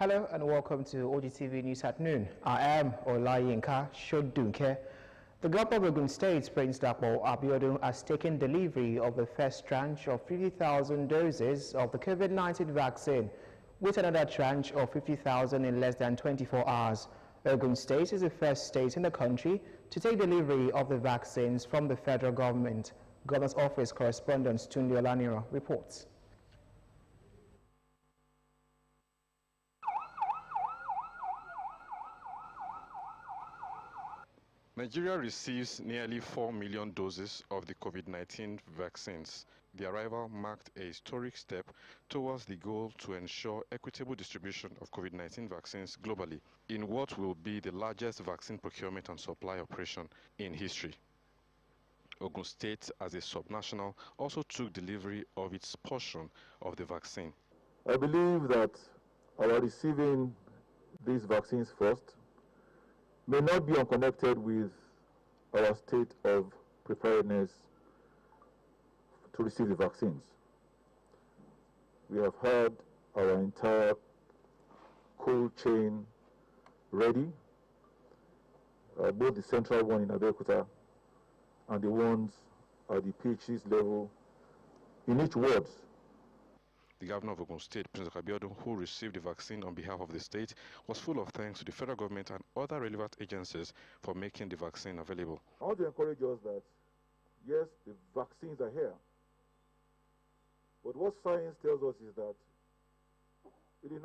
Hello and welcome to OGTV News at Noon. I am Olayinka Shodunke. The Governor of Ogun State, Prince Dapo Abiodun, has taken delivery of the first tranche of 50,000 doses of the COVID-19 vaccine, with another tranche of 50,000 in less than 24 hours. Ogun State is the first state in the country to take delivery of the vaccines from the federal government. Governor's Office correspondent Tunde Olaniro reports. Nigeria receives nearly 4 million doses of the COVID-19 vaccines. The arrival marked a historic step towards the goal to ensure equitable distribution of COVID-19 vaccines globally in what will be the largest vaccine procurement and supply operation in history. Ogun State, as a subnational, also took delivery of its portion of the vaccine. I believe that our receiving these vaccines first may not be unconnected with our state of preparedness to receive the vaccines. We have had our entire cold chain ready, both the central one in Abeokuta and the ones at the PHC's level in each ward. The Governor of Ogun State, Prince Abiodun, who received the vaccine on behalf of the state, was full of thanks to the federal government and other relevant agencies for making the vaccine available. I want to encourage us that, yes, the vaccines are here, but what science tells us is that it is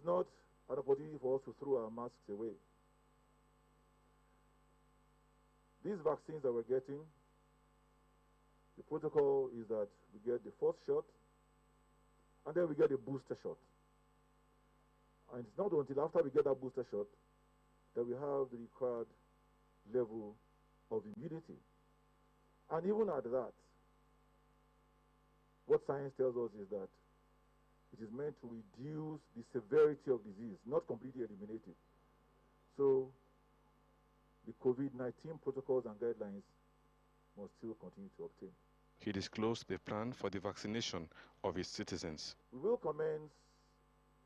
not an opportunity for us to throw our masks away. These vaccines that we're getting, the protocol is that we get the first shot, and then we get a booster shot. And it's not until after we get that booster shot that we have the required level of immunity. And even at that, what science tells us is that it is meant to reduce the severity of disease, not completely eliminate it. So the COVID-19 protocols and guidelines must still continue to obtain. He disclosed the plan for the vaccination of his citizens. We will commence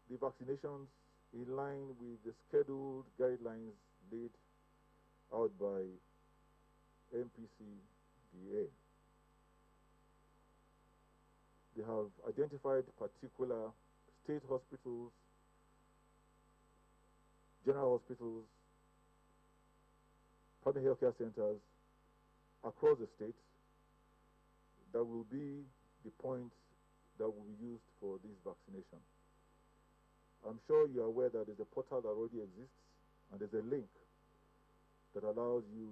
the vaccinations in line with the scheduled guidelines laid out by NPCDA. They have identified particular state hospitals, general hospitals, primary healthcare centers across the state that will be the points that will be used for this vaccination. I'm sure you are aware that there's a portal that already exists, and there's a link that allows you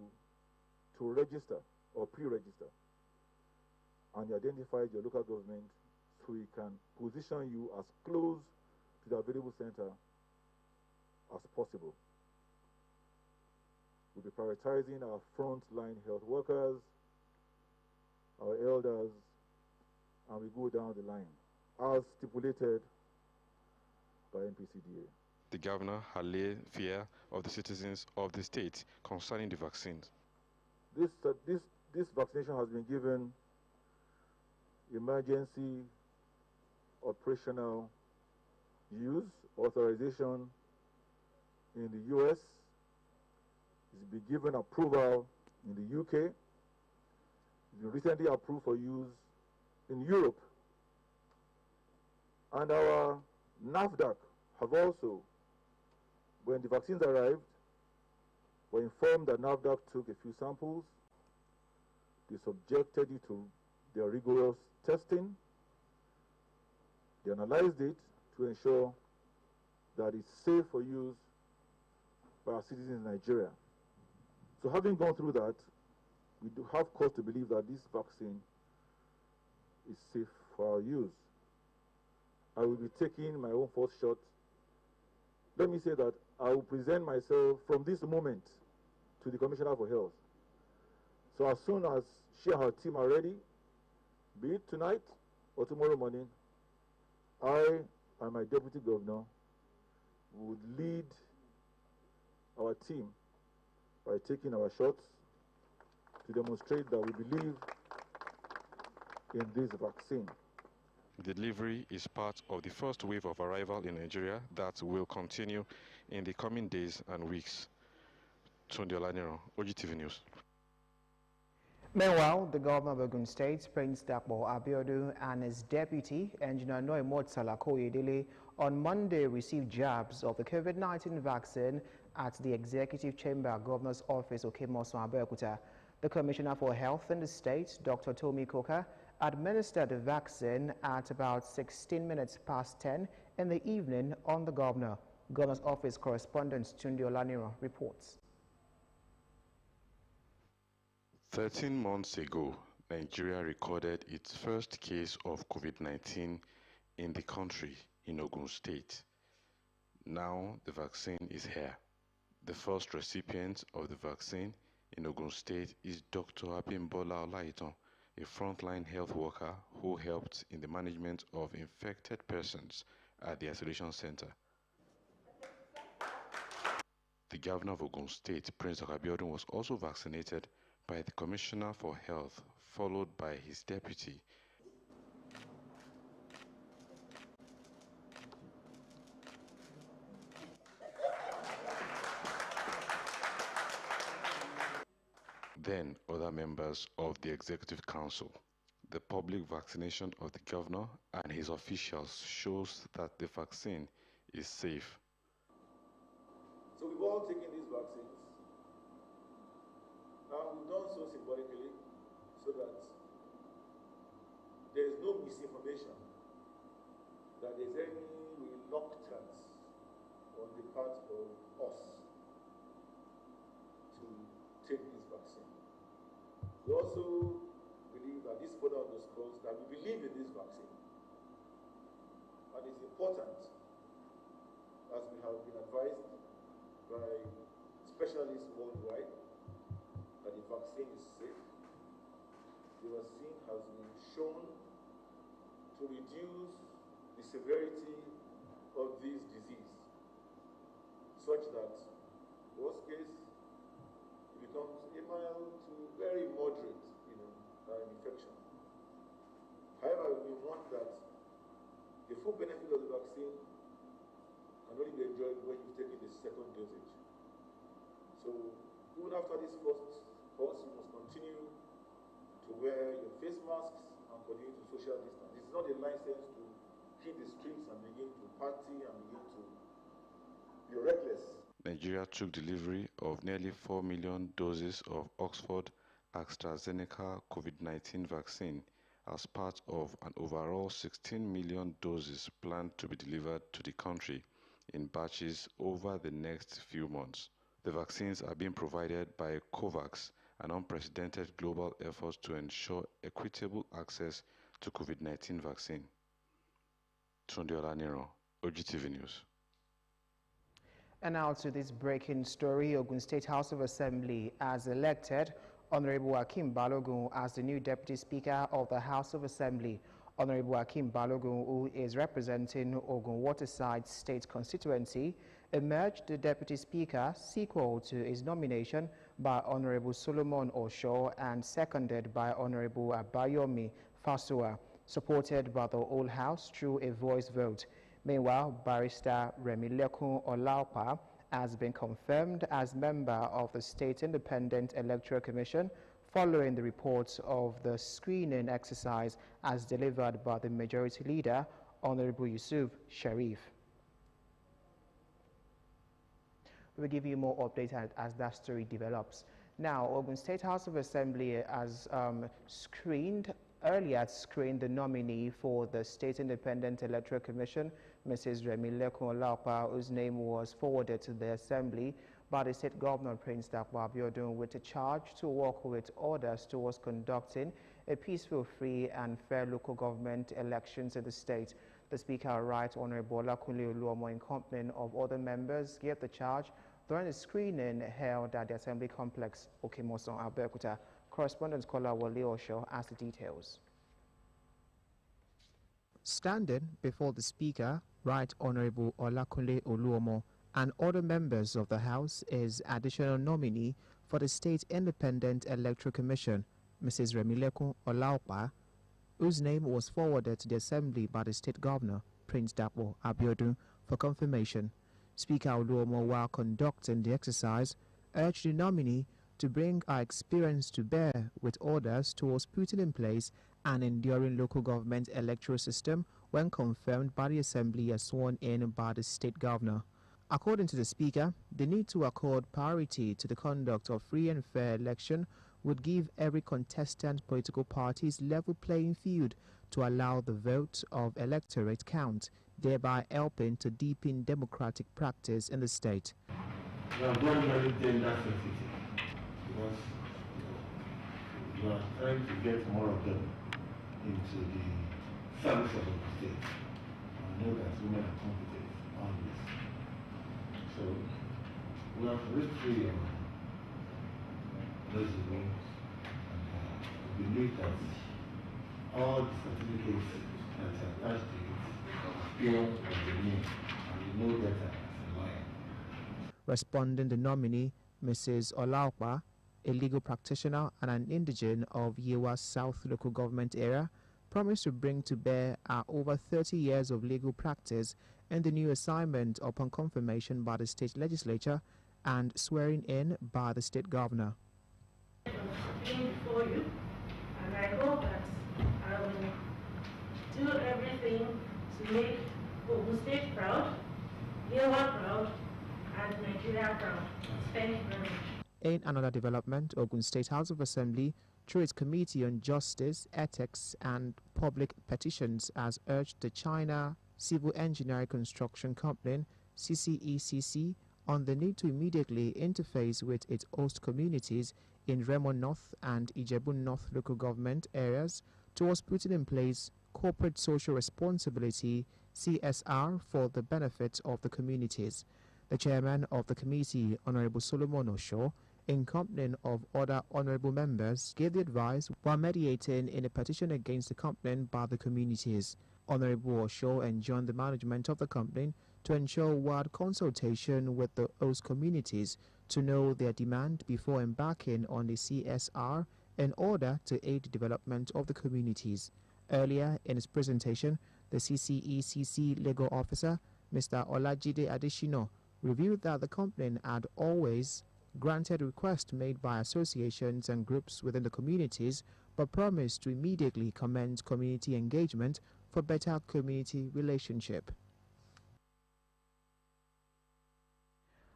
to register or pre-register, and you identify your local government so it can position you as close to the available center as possible. We'll be prioritizing our frontline health workers, our elders, and we go down the line as stipulated by NPCDA. The governor had laid fear of the citizens of the state concerning the vaccines. This vaccination has been given emergency operational use authorization in the US. It's been given approval in the UK. It's been recently approved for use in Europe. And our NAFDAC have also, when the vaccines arrived, were informed that NAFDAC took a few samples. They subjected it to their rigorous testing. They analyzed it to ensure that it's safe for use by our citizens in Nigeria. So having gone through that, we do have cause to believe that this vaccine is safe for our use. I will be taking my own first shot. Let me say that I will present myself from this moment to the Commissioner for Health. So as soon as she and her team are ready, be it tonight or tomorrow morning, I and my Deputy Governor would lead our team by taking our shots to demonstrate that we believe in this vaccine. The delivery is part of the first wave of arrival in Nigeria that will continue in the coming days and weeks. Tunde Olaniro, OGTV News. Meanwhile, the governor of Ogun State, Prince Dapo Abiodun, and his deputy, Engineer Noimot Salakoyedele, on Monday received jabs of the COVID-19 vaccine at the Executive Chamber Governor's Office, Okemoson, Abeokuta. The Commissioner for Health in the state, Dr. Tomi Koka, administered the vaccine at about 16 minutes past 10 in the evening on the Governor's Office correspondent Tunde Olaniro reports. 13 months ago, Nigeria recorded its first case of COVID-19 in the country in Ogun State. Now the vaccine is here. The first recipient of the vaccine in Ogun State is Dr. Abimbola Olaitan, a frontline health worker who helped in the management of infected persons at the isolation center. The governor of Ogun State, Prince Abiodun, was also vaccinated by the Commissioner for Health, followed by his deputy. Then other members of the Executive Council. The public vaccination of the governor and his officials shows that the vaccine is safe. So we've all taken these vaccines. Now we've done so symbolically so that there is no misinformation, that there's any reluctance on the part of us to take this vaccine. We also believe that this further underscores that we believe in this vaccine. And it's important, as we have been advised by specialists worldwide, that the vaccine is safe. The vaccine has been shown to reduce the severity of this disease, such that, worst case, it becomes a mild to very moderate, infection. However, we want that the full benefit of the vaccine can only be enjoyed when you've taken the second dosage. So, even after this first course, you must continue to wear your face masks and continue to social distance. It's not a license to hit the streets and begin to party and begin to be reckless. Nigeria took delivery of nearly 4 million doses of Oxford AstraZeneca COVID-19 vaccine as part of an overall 16 million doses planned to be delivered to the country in batches over the next few months. The vaccines are being provided by COVAX, an unprecedented global effort to ensure equitable access to COVID-19 vaccine. Tunde Olaniro, OGTV News. And now to this breaking story. Ogun State House of Assembly has elected Honorable Akim Balogun as the new Deputy Speaker of the House of Assembly. Honorable Akim Balogun, who is representing Ogun Waterside State constituency, emerged the Deputy Speaker sequel to his nomination by Honorable Solomon Osho and seconded by Honorable Abayomi Fasua, supported by the whole House through a voice vote. Meanwhile, Barrister Remilekun Olaupa has been confirmed as member of the State Independent Electoral Commission following the reports of the screening exercise as delivered by the Majority Leader, Honorable Yusuf Sharif. We will give you more updates as that story develops. Now, Ogun State House of Assembly has screened the nominee for the State Independent Electoral Commission, Mrs. Remilekun Olaupa, whose name was forwarded to the Assembly by the State Governor, Prince Dapo Abiodun, with a charge to work with others towards conducting a peaceful, free and fair local government elections in the state. The Speaker, Right Honorable Olakunle Oluomo, in company of other members, gave the charge during the screening held at the Assembly Complex, Okemoson, Abeokuta. Correspondent Kola Wale Osho has the details. Standing before the Speaker, Right Honorable Olakunle Oluomo, and other members of the House is additional nominee for the State Independent Electoral Commission, Mrs. Remilekun Olaupa, whose name was forwarded to the Assembly by the State Governor, Prince Dapo Abiodun, for confirmation. Speaker Oluomo, while conducting the exercise, urged the nominee to bring our experience to bear with orders towards putting in place an enduring local government electoral system when confirmed by the Assembly as sworn in by the State Governor. According to the Speaker, the need to accord priority to the conduct of free and fair election would give every contestant political parties level playing field to allow the vote of electorate count, thereby helping to deepen democratic practice in the state. We are very, very gender sensitive because we are trying to get more of them into the service of the state. I know that women are competent on this. So we have reached through resume, and we believe that all the certificates that are attached to it appear as the name, and we know better as a lawyer. Responding, the nominee, Mrs. Olaokpa, a legal practitioner and an indigene of Yewa South local government area, promised to bring to bear her over 30 years of legal practice in the new assignment upon confirmation by the state legislature and swearing in by the state governor. Before you, and I hope that I will do everything to make Ogun State proud, Yewa proud, and Nigeria proud. Thank you very much. In another development, Ogun State House of Assembly, through its Committee on Justice, Ethics and Public Petitions, has urged the China Civil Engineering Construction Company, CCECC, on the need to immediately interface with its host communities in Remo North and Ijebu North local government areas towards putting in place corporate social responsibility (CSR) for the benefit of the communities. The chairman of the committee, Honorable Solomon Osho, in company of other honorable members, gave the advice while mediating in a petition against the company by the communities. Honorable Osho enjoined the management of the company to ensure wide consultation with the host communities to know their demand before embarking on the CSR in order to aid the development of the communities. Earlier in his presentation, the CCECC legal officer, Mr. Olajide Adeshino, revealed that the company had always granted requests made by associations and groups within the communities, but promised to immediately commence community engagement for better community relationship.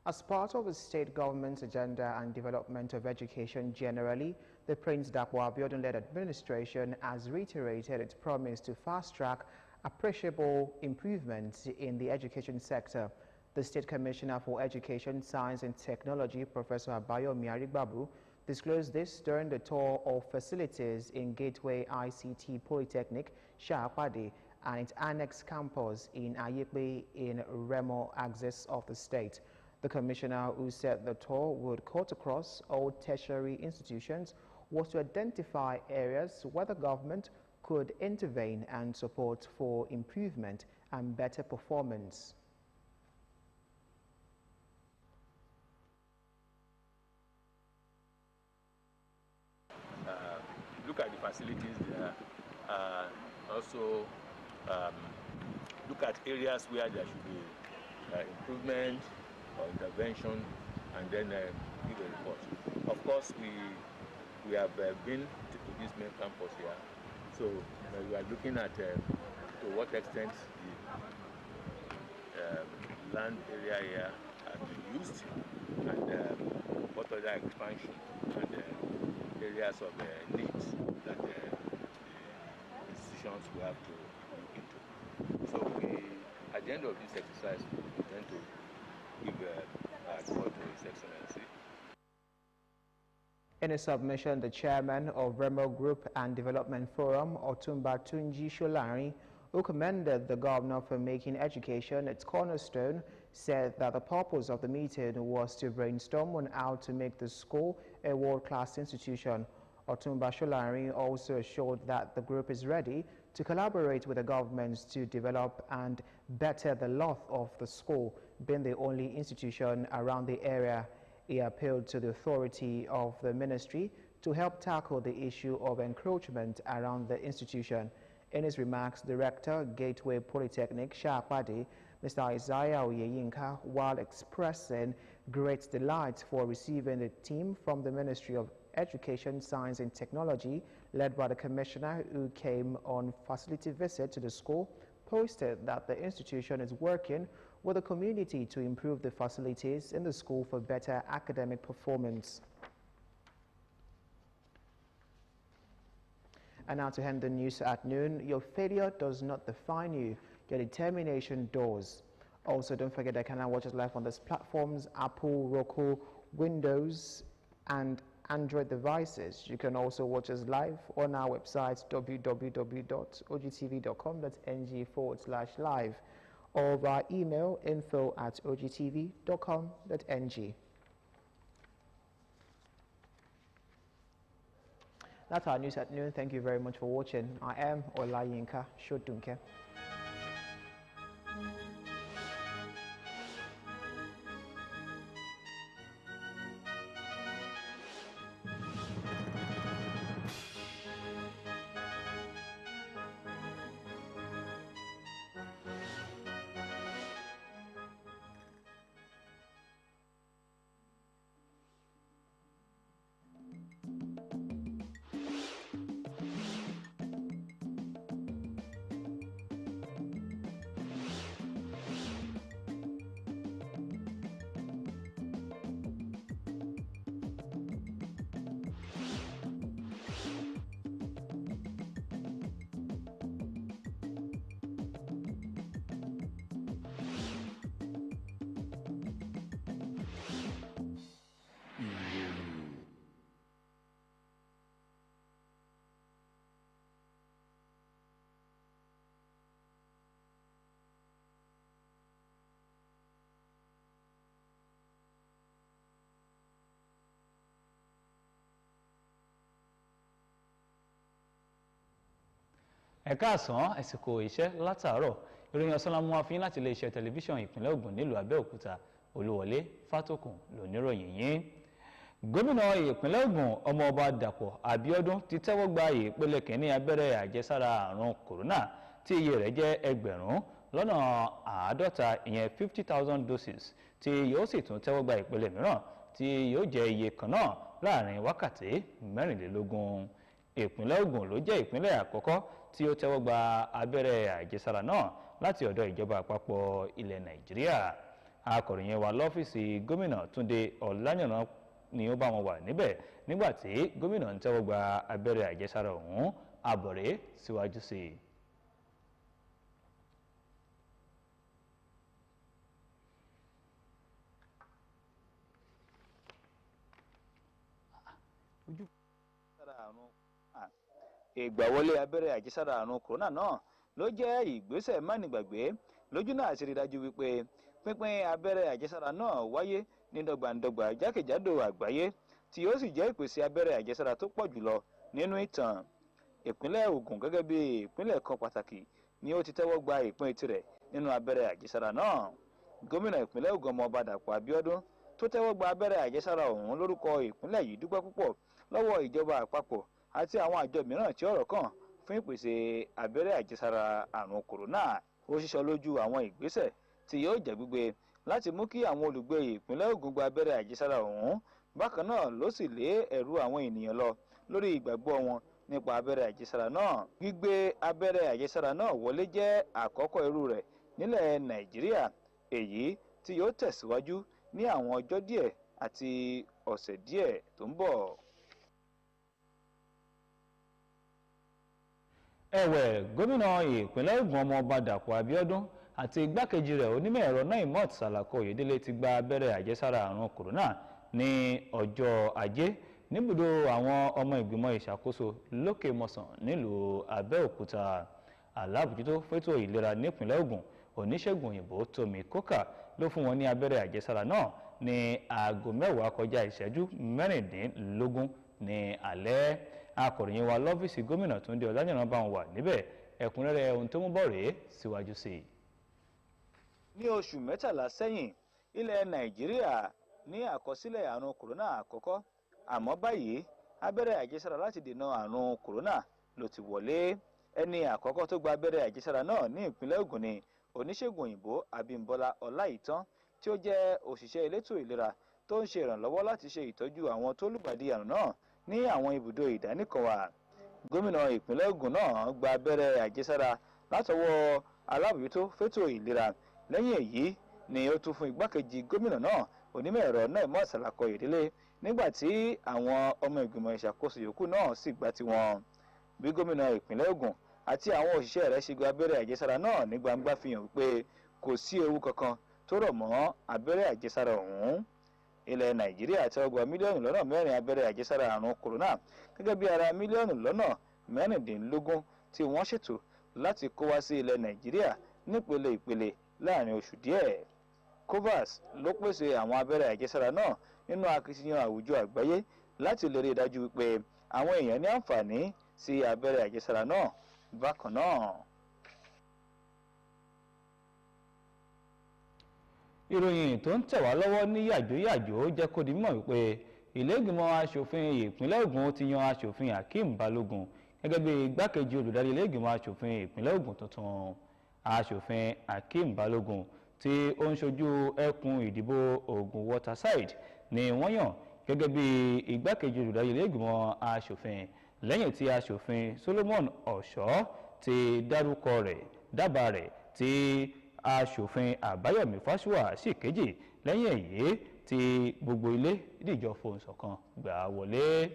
As part of the state government's agenda and development of education generally, the Prince Dapo Abiodun-led administration has reiterated its promise to fast-track appreciable improvements in the education sector. The State Commissioner for Education, Science and Technology, Professor Abayomi Arigbabu, disclosed this during the tour of facilities in Gateway ICT Polytechnic, Shahapade, and its annex campus in Ayepe in Remo axis of the state. The commissioner, who said the tour would cut across all tertiary institutions, was to identify areas where the government could intervene and support for improvement and better performance. Look at the facilities there, also look at areas where there should be improvement or intervention, and then give a report. Of course, we have been to this main campus here, so we are looking at to what extent the land area here has been used, and what other expansion and areas of needs that the institutions will have to look into. So at the end of this exercise, we intend to give a report to His Excellency. In a submission, the chairman of Remo Group and Development Forum, Otumba Tunji Sholari, who commended the governor for making education its cornerstone, said that the purpose of the meeting was to brainstorm on how to make the school a world-class institution. Otumba Sholari also assured that the group is ready to collaborate with the governments to develop and better the lot of the school, being the only institution around the area. He appealed to the authority of the ministry to help tackle the issue of encroachment around the institution. In his remarks, Director, Gateway Polytechnic, Shapadi, Mr. Isaiah Oyeyinka, while expressing great delight for receiving the team from the Ministry of Education, Science and Technology, led by the Commissioner who came on facility visit to the school, posted that the institution is working with the community to improve the facilities in the school for better academic performance. And now to end the news at noon, your failure does not define you, your determination does. Also, don't forget that you can now watch us live on these platforms, Apple, Roku, Windows, and Android devices. You can also watch us live on our website, www.ogtv.com.ng/live, or via email, info@ogtv.com.ng. That's our news at noon. Thank you very much for watching. I am Olayinka Shodunke. Ẹ káàsán, àsìkò iṣẹ́ látàárọ̀. Ìròyìn ọ̀sán la mú wá fún yín láti iléeṣẹ́ tẹlifíṣàn ìpínlẹ̀ Ògùn nílùú Abẹ́òkúta. Olúwọlé Fátòkùn lóníròyìn yín. Gómìnà ìpínlẹ̀ Ògùn ọmọọba Dàpọ̀ Abíọ́dún ti tẹ́wọ́ gba ìpele kìíní abẹ́rẹ́ àjẹsára àrùn kòrónà tí iye rẹ̀ jẹ́ 50,000 ìyẹn 50,000 doses tí yóò sì tún tẹ́wọ́ gba ìpele mìíràn tí yóò jẹ́ iye kan náà láàrin wákàtí 24. Ìpínlẹ̀ Ògùn ló jẹ́ ìpínlẹ̀ àkọ́kọ́ tí ó tẹ́wọ́ gba abẹ́rẹ́ àjẹsára náà láti ọ̀dọ̀ ìjọba àpapọ̀ ilẹ̀ Nàìjíríà. Akọ̀ròyìn wa lọ́fíìsì gómìnà Túndé Ọláyànrán ni ó bá wọn wà níbẹ̀ nígbà tí gómìnà ń tẹ́wọ́ gba abẹ́rẹ́ àjẹsára ọ̀hún. Àbọ̀rẹ́ síwájú sí i. Ìgbàwọlé abẹ́rẹ́ àjẹsára àrùn kòrónà náà ló jẹ́ ìgbésẹ̀ mánigbàgbé lójú náà àti rí dájú wípé pínpín abẹ́rẹ́ àjẹsára náà wáyé ní dọ́gbandọ́gba jákèjádò àgbáyé tí ó sì jẹ́ ìpèsè abẹ́rẹ́ àjẹsára tó pọ̀ jùlọ nínú ìtàn. Ìpínlẹ̀ Ògùn gẹ́gẹ́ bí ìpínlẹ̀ kan pàtàkì ni ó ti tẹ́wọ́ gba ìpín tirẹ̀ nínú abẹ́rẹ́ àjẹsára náà. Gómìnà ìpínlẹ̀ Ògùn ọmọọba Dàpọ̀ Abíọ́dún tó tẹ́wọ́ gba abẹ́rẹ́ àjẹsára ọ̀hún lórúkọ ìpínlẹ̀ yìí dúpẹ́ púpọ̀ lọ́wọ́ ìjọba àpapọ̀ àti àwọn àjọ mìíràn tí ọ̀rọ̀ kàn fún ìpèsè abẹ́rẹ́ àjẹsára àrùn kòrónà. Ó ṣíṣọ lójú àwọn ìgbésẹ̀ tí yóò jẹ́ gbígbé láti mú kí àwọn olùgbé ìpínlẹ̀ Ògùn gba abẹ́rẹ́ àjẹsára ọ̀hún. Bákan náà ló sì lé ẹ̀rù àwọn ènìyàn lọ lórí ìgbàgbọ́ wọn nípa abẹ́rẹ́ àjẹsára náà. Gbígbé abẹ́rẹ́ àjẹsára náà wọlé jẹ́ àkọ́kọ́ irú rẹ̀ nílẹ̀ Nàìjíríà, èyí tí yóò tẹ̀síwájú ní àwọn ọjọ́ díẹ̀ àti ọ̀sẹ̀ díẹ̀ tó ń bọ̀. Ẹ̀wẹ̀, gómìnà ìpínlẹ̀ Ògùn ọmọọba Dàpọ̀ Abíọ́dún àti igbákejì rẹ̀ onímọ̀ ẹ̀rọ Naimot Salako Oyèdélé ti gba abẹ́rẹ́ àjẹsára àrùn kòrónà ní ọjọ́ Ajé níbùdó àwọn ọmọ ìgbìmọ̀ ìṣàkóso lókè mọ̀sán nílùú Abẹ́òkúta. Alábòjútó fétò ìlera nípìnlẹ̀ Ògùn oníṣègùn òyìnbó Tómi Kókà ló fún wọn ní abẹ́rẹ́ àjẹsára náà ní aago 10:16 ní alẹ́. Akọ̀ròyìn wa lọ́fíìsì gómìnà Túndé Ọláyànrán bá wọn wà níbẹ̀. Ẹ̀kúnrẹ́rẹ́ ohun tó mú bọ̀ rèé síwájú sí i. Ní oṣù 13 sẹ́yìn, ilẹ̀ Nàìjíríà ní àkọsílẹ̀ àrùn kòrónà àkọ́kọ́, àmọ́ báyìí abẹ́rẹ́ àjẹsára láti dènà àrùn kòrónà ló ti wọlé. Ẹni àkọ́kọ́ tó gba abẹ́rẹ́ àjẹsára náà ní ìpínlẹ̀ Ògùn ni oníṣègùn òyìnbó Abímbọ́lá Ọláìtàn tí ó jẹ́ òṣìṣẹ́ elétò ìlera tó ń ṣe ìrànlọ́wọ́ láti ṣe ìtọ́jú àwọn tó lùgbàdì àrùn náà ní àwọn ibùdó ìdáníkọ̀wà. Gómìnà ìpínlẹ̀ Ògùn náà gba abẹ́rẹ́ àjẹsára látọwọ́ alábòójútó fétò ìlera. Lẹ́yìn èyí ni ó tún fún igbákejì gómìnà náà onímọ̀ ẹ̀rọ Naimot Salako Ìdílé nígbà tí àwọn ọmọ ìgbìmọ̀ ìṣàkóso yòókù náà sì gba tiwọn. Bí gómìnà ìpínlẹ̀ Ògùn àti àwọn òṣìṣẹ́ rẹ̀ ṣe gba abẹ́rẹ́ àjẹsára náà ní gbangba fi hàn wípé kò sí ewu kankan tó rọ̀ mọ́ abẹ́rẹ́ àjẹsára ọ̀hún. Ilẹ̀ Nàìjíríà tẹ́wọ́ gba mílíọ̀nù lọ́nà 4 abẹ́rẹ́ àjẹsára àrùn kòrónà gẹ́gẹ́ bí ara mílíọ̀nù lọ́nà 16 tí wọ́n ṣètò láti kó wá sí ilẹ̀ Nàìjíríà nípele ìpele láàrin oṣù díẹ̀. COVAX ló pèsè àwọn abẹ́rẹ́ àjẹsára náà nínú akitiyan àwùjọ àgbáyé láti lè rí i dájú wípé àwọn èèyàn ní àǹfààní sí abẹ́rẹ́ àjẹsára náà bákan náà. Ìròyìn tó ń tẹ̀ wá lọ́wọ́ ní yàjóyàjó jẹ́ kó di mímọ̀ wípé ilé-ìgbìmọ̀ aṣòfin ìpínlẹ̀ Ògùn ti yan aṣòfin Hakeem Balogun gẹ́gẹ́ bí igbákejì olùdarí ilé-ìgbìmọ̀ aṣòfin ìpínlẹ̀ Ògùn tuntun. Aṣòfin Hakeem Balogun tí ó ń ṣojú ẹkùn ìdìbò Ògùn Waterside ni wọ́n yàn gẹ́gẹ́ bí igbákejì olùdarí ilé-ìgbìmọ̀ aṣòfin lẹ́yìn tí aṣòfin Solomon Ọ̀ṣọ́ ti dábàá rẹ̀ tí aṣòfin Àbáyọ̀mí Fáṣùwà sì kejì lẹ́yìn èyí tí gbogbo ilé dìjọ fohùn ṣọ̀kan gbà wọlé.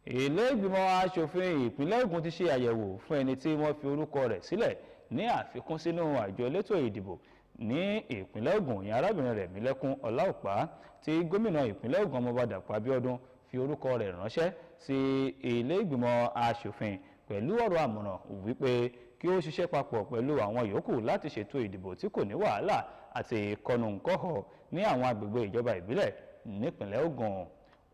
Ilé-ìgbìmọ̀ aṣòfin ìpínlẹ̀ Ògùn ti ṣe àyẹ̀wò fún ẹni tí wọ́n fi orúkọ rẹ̀ sílẹ̀ ní àfikún sínú àjọ elétò ìdìbò ní ìpínlẹ̀ Ògùn ìyẹn arábìnrin Rẹ̀mílẹ́kún Ọláòpá tí gómìnà ìpínlẹ̀ Ògùn Ọmọọba Dàpọ̀ Abíọ́dún fi orúkọ rẹ̀ ránṣẹ́ sí ilé-ìgbìmọ̀ aṣòfin pẹ̀lú ọ̀rọ̀ àmọ̀ràn wípé kí ó ṣiṣẹ́ papọ̀ pẹ̀lú àwọn yòókù láti ṣètò ìdìbò tí kò ní wàhálà àti kọnùnkọ́họ̀ ní àwọn agbègbè ìjọba ìbílẹ̀ nípìnlẹ̀ Ògùn.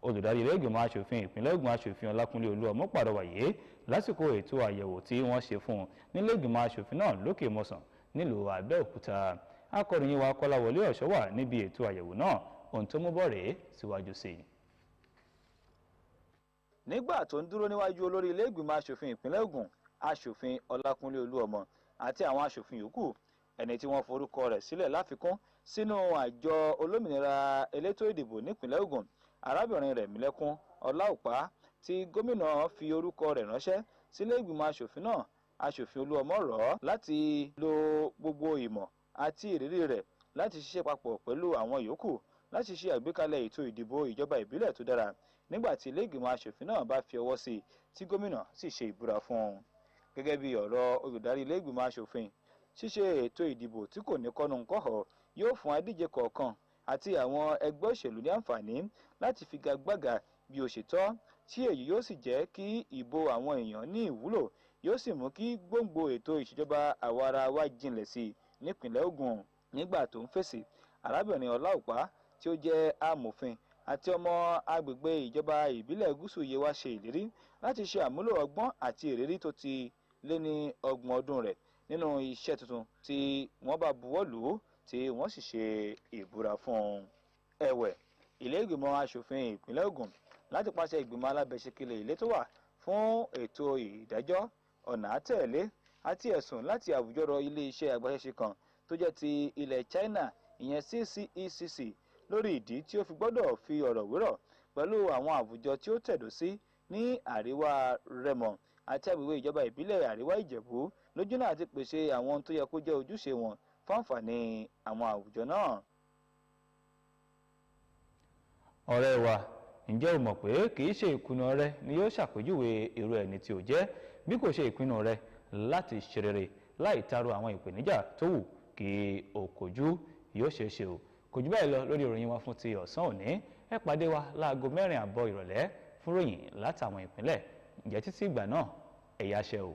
Olùdarí ilé-ìgbìmọ̀ aṣòfin ìpínlẹ̀ Ògùn aṣòfin Ọlákúnlé Olúọmọ pàrọwàyé lásìkò ètò àyẹ̀wò tí wọ́n ṣe fún un nílé-ìgbìmọ̀ aṣòfin náà lókè mọ̀sán nílùú Abẹ́òkúta. Akọ̀ròyìn wa Kọ́láwọlé Ọ̀ṣọ́ wà níbi ètò àyẹ̀wò náà, ohun tó mú bọ̀ rèé síwájú sí i. Nígbà tó ń dúró níwájú olórí ilé-ìgbìmọ̀ aṣòfin ìpínlẹ̀ Ògùn aṣòfin Ọlákúnlé Olúọmọ àti àwọn aṣòfin yòókù ẹni tí wọ́n forúkọ rẹ̀ sílẹ̀ láfikún sínú àjọ olómìnira elétò ìdìbò nípìnlẹ̀ Ògùn arábìnrin Rẹ̀mílẹ́kún Ọláòpá tí gómìnà fi orúkọ rẹ̀ ránṣẹ́ sílé ìgbìmọ̀ aṣòfin náà aṣòfin Olúọmọ rọ̀ ọ́ láti lo gbogbo ìmọ̀ àti ìrírí rẹ̀ láti ṣiṣẹ́ papọ̀ pẹ̀lú àwọn yòókù láti ṣe àgbékalẹ̀ ètò ìdìbò ìjọba ìbílẹ̀ tó dára nígbà tí ilé ìgbìmọ̀ aṣòfin náà bá fi ọwọ́ sí i tí gómìnà sì ṣe ìbúra fún un. Gẹ́gẹ́ bí ọ̀rọ̀ olùdarí ilé ìgbìmọ̀ aṣòfin ṣíṣe ètò ìdìbò tí kò ní kọ́nu-kọ́họ yóò fún adíje kọ̀ọ̀kan àti àwọn ẹgbẹ́ òṣèlú ní àǹfààní láti figagbága bí ó ṣe tọ́ tí èyí yóò sì jẹ́ kí ìbò àwọn èèyàn ní ìwúlò yóò sì mú kí gbòǹgbò ètò ìṣèjọba àwarawa jinlẹ̀ sí i nípìnlẹ̀ Ògùn. Nígbà tó ń fèsì arábìnrin Ọláòpá tí ó jẹ́ amòfin àti ọmọ agbègbè ìjọba ìbílẹ̀ Gúúsù Yewa ṣe ìlérí láti ṣe àmúlò ọgbọ́n àti ìrírí tó ti lé ní 30 ọdún rẹ̀ nínú iṣẹ́ tuntun tí wọ́n bá buwọ́ lù ú tí wọ́n sì ṣe ìbúra fún un. Ẹ̀wẹ̀, ilé ìgbìmọ̀ aṣòfin ìpínlẹ̀ Ògùn láti pàṣẹ ìgbìmọ̀ alábẹ́sẹ̀kẹlẹ̀ ilé tó wà fún ètò ìdájọ́ ọ̀nà àtẹ̀lé àti ẹ̀sùn láti àwùjọrọ̀ ilé-iṣẹ́ agbaṣẹ́ṣe kan tó jẹ́ ti ilẹ̀ China ìyẹn CCECC lórí ìdí tí ó fi gbọ́dọ̀ fi ọ̀rọ̀ wérọ̀ pẹ̀lú àwọn àwùjọ tí ó tẹ̀dó sí ní àríwá Rẹ́mọ àti agbègbè ìjọba ìbílẹ̀ àríwá Ìjẹ̀bú lójúnà àti pèsè àwọn ohun tó yẹ kó jẹ́ ojúṣe wọn fún àǹfààní àwọn àwùjọ náà. Ọ̀rẹ́ wa, ǹjẹ́ o mọ̀ pé kì í ṣe ìkùnà rẹ ni yóò ṣàpèjúwe irú ẹni tí ó jẹ́ bí kò ṣe ìpinnu rẹ láti ṣe rere láì taro àwọn ìpèníjà tó wù kí o kojú yóò ṣeé ṣe o. Kò jù báyìí lọ lórí ìròyìn wa fún ti ọ̀sán òní. Ẹ pàdé wa láago 4:30 ìrọ̀lẹ́ fún ròyìn látàwọn ìpínlẹ̀. Ǹjẹ́ títí ìgbà náà, ẹ yáṣẹ́ o.